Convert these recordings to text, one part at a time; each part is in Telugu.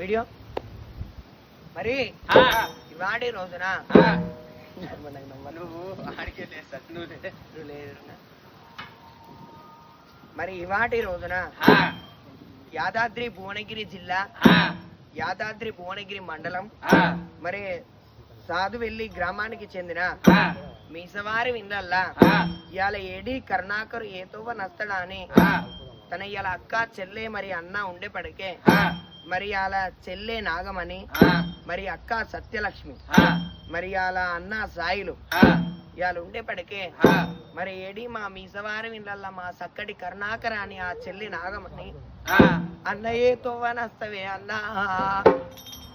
వీడియో మరి ఇవాడి రోజున మరి ఇవాటి రోజున యాదాద్రి భువనగిరి జిల్లా యాదాద్రి భువనగిరి మండలం మరి సాధువెల్లి గ్రామానికి చెందిన మీసవారి విందల్లా ఇవాళ ఏడి కరుణాకరు ఏతోవ నస్తడా అని తన ఇవాళ అక్క చెల్లె మరి అన్న ఉండే పడికే మరి అలా చెల్లె నాగమణి మరి అక్క సత్యలక్ష్మి మరి అలా అన్న సాయిలు ఇవాళ ఉండేపటికే మరి ఏడి మా మీసవారి విందల్లా మా సక్కటి కరుణాకర అని ఆ చెల్లి నాగమణి అన్నయ్యతో వనస్తవే అన్నా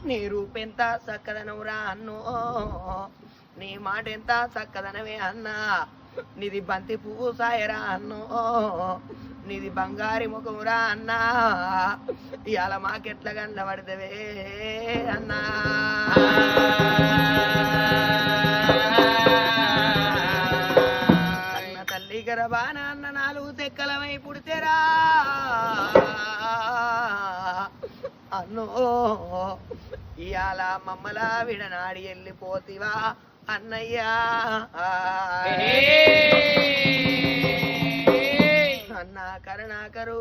నీ రూపెంత సక్కదనవురా అన్నో నీ మాట ఎంత చక్కదనవే అన్నా నీది బంతి పువ్వు సాయరా అన్నో నీది బంగారి ముఖమురా అన్నా ఇవాళ మాకెట్ల గండ పడతవే అన్నా అన్న తల్లి గరబాన అన్న 4 తెక్కలమై పుడితేరా అన్నో ఇవాళ మమ్మలా విడనాడి వెళ్ళిపోతివా అన్నయ్యా అన్న కరుణాకరు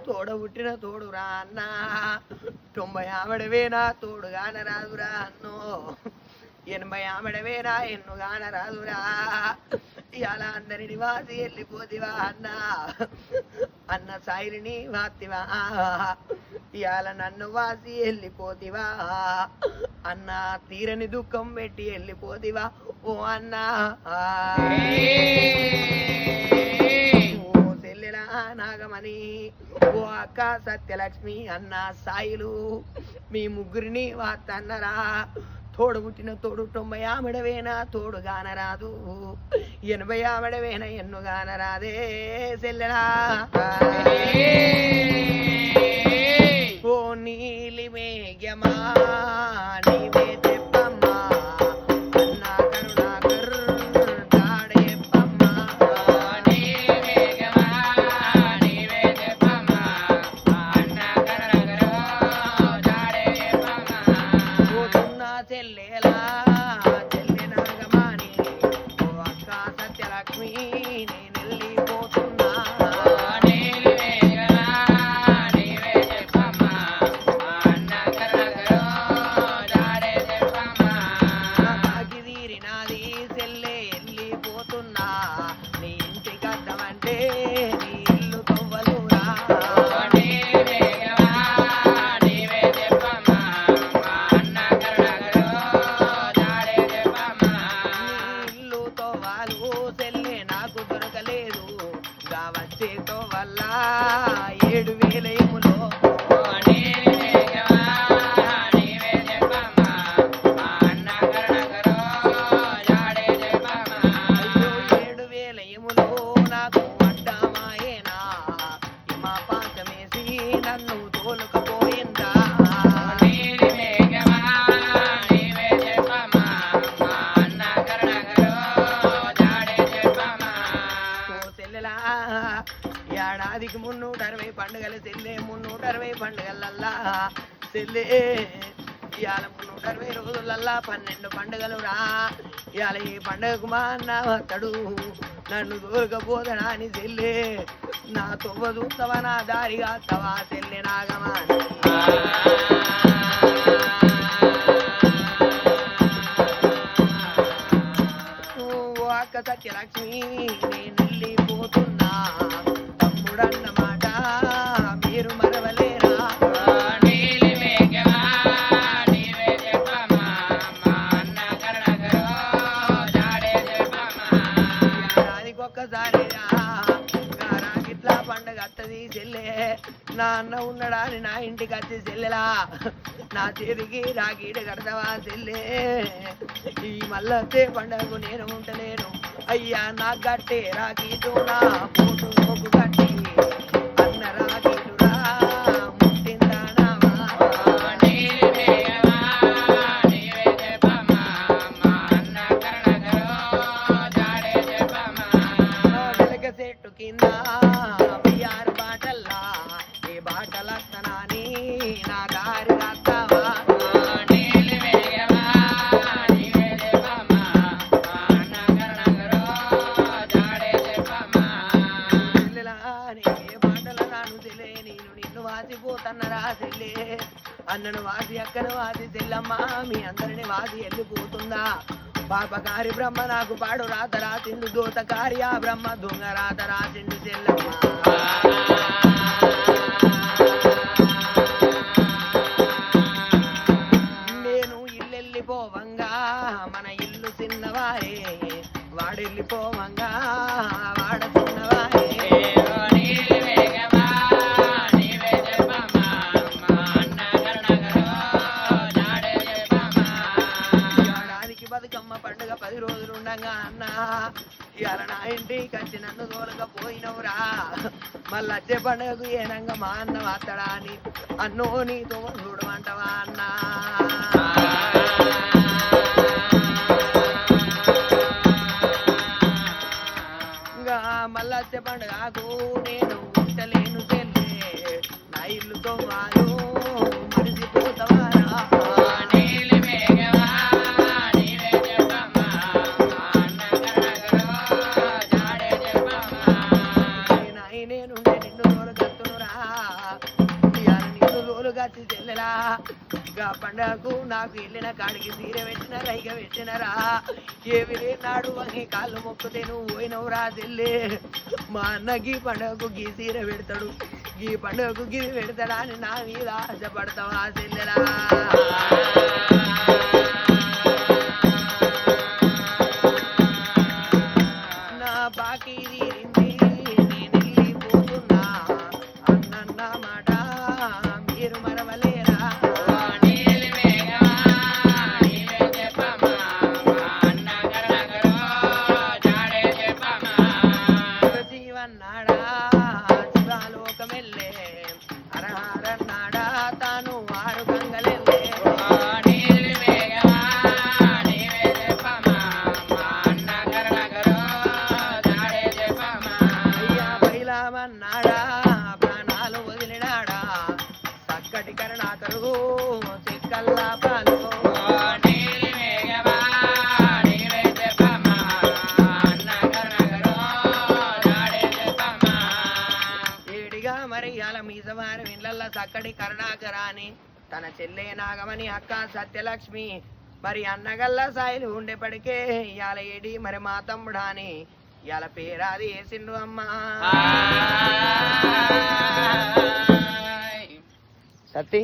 తోడ పుట్టిన తోడురా అన్న 90 ఆమెడవేనా తోడుగాన రాదురా అన్నో 80 ఆమెడవేనా ఎన్నుగాన రాదురా ఇవాళ అందరిని వాసి వెళ్ళిపోతివా అన్న అన్న సాయిని వాతివా ఇవాళ నన్ను వాసి వెళ్ళిపోతివా అన్న తీరని దుఃఖం పెట్టి వెళ్ళిపోతివా ఓ అన్న ఓ చెల్లెలా నాగమణి ఓ అక్క సత్యలక్ష్మి అన్న సాయిలు మీ ముగ్గురిని వాతన్నరా తోడు పుట్టిన తోడు 90 ఆమెడవేనా తోడు గానరాదు 80 ఆమెడవేనా ఎన్ను గానరాదే చెల్లెలా ఓ నీలి మేఘమా నీవే తెప్పమ్మా అన్న కరుణాకర్ దాడేప్పమ్మా నీలి మేఘమా నీవే తెప్పమ్మా అన్న కరుణాకర్ దాడేప్పమ్మా పోతున్న చెల్లెలా చెల్లె నాగమాని ఓ అక్క సత్యలక్ష్మి నేనెళ్ళిపోతున్నా వచ్చేతో వల్ల 7,000 ఏములో నాకు అడ్డమాయేనా మా పాకమేసి నన్ను తోలుకపోయిందా ఏడాదికి 360 పండుగలు చెల్లె 360 పండుగలల్లా చెల్లె ఇవాళ 360 రోజులల్లా 12 పండుగలు రా ఇవాళ ఈ పండుగకు మా అన్న వస్తాడు నన్ను దూరకపోదనా అని చెల్లె నా తొవ్వ చూస్తావా నా దారిగా వస్తావా చెల్లె నాగమా ఓ అక్క సత్యలక్ష్మి నేను వెళ్ళిపోతున్నా తమ్ముడన్నమాట మీరు మరవలేరా ఒక్కసారి ఇట్లా పండుగ అత్తది చెల్లె నా అన్న ఉన్నాడా అని నా ఇంటికి వచ్చి చెల్లెలా నా చేతికి రాకీడు కడతావా చెల్లె ఈ మళ్ళొచ్చే పండుగకు నేను ఉంటలేను అయ్యా నా గట్టే రాకీటు నా పోటు నోకు గట్టి అన్న రాకీటురా చెట్టు కింద 6 బాటల్లా ఏ బాటలస్తనాని నా చెల్లే అన్నను వాసి అక్కను వాసి చెల్లమ్మ మీ అందరిని వాసి వెళ్ళిపోతుందా పాపకారి బ్రహ్మ నాకు పాడు రాత రాసిండు దూతకారి ఆ బ్రహ్మ దొంగ రాత రాసిండు చెల్లమ్మ నేను ఇల్లెళ్ళిపోవంగా మన ఇల్లు చిన్నవారే వాడెళ్ళిపోవంగా వాడ చిన్నవారే బతుకమ్మ పండుగ 10 రోజులు ఉండగా అన్నా ఇవాళ నా ఇంటికి వచ్చి నన్ను తోలకపోయినవురా మళ్ళొచ్చే పండుగకు ఏనంగా మా అన్న వస్తాడా అని అన్నో నీతో చూడమంటవా అన్నా ఇంకా మళ్ళొచ్చే పండుగకు నేను ఉంటలేను చెల్లే నా ఇల్లు తోమాలు మరిచిపోతావారా చెల్లెలా గా పండగకు నాకు వెళ్ళిన కాడికి సీర పెట్టిన రైగ పెట్టినరా ఏమి నాడు అని కాళ్ళు మొక్కుతే నువ్వు పోయినవురా చెల్లె మా అన్న గీ పండగకు గీ సీర పెడతాడు గీ పండగకు గిరి పెడతాడా అని నా మీద ఆశపడతావా చెల్లెలా నా బాకీ తీరింది నేను వెళ్ళిపోతున్నా అన్న మాట మీరు మరవలేరా జీవన్నాడా శివాలోకమెల్లే అరహారన్నాడా తాను ఆరు గంగలెల్లే అయ్యా బైలామన్నాడా ప్రాణాలు వదిలినాడా చక్కటి కరుణాకరు చిక్కల్లా పాలు ఏడిగా మరి అలా మీసవారి ఇళ్ళల్లో చక్కటి కరుణాకరాని తన చెల్లె నాగమని అక్క సత్యలక్ష్మి మరి అన్నగల్లా సాయిలు ఉండేపటికే ఇవాళ ఏడి మరి మా తమ్ముడాని ఇవాళ పేరాది వేసిండు అమ్మా సత్తి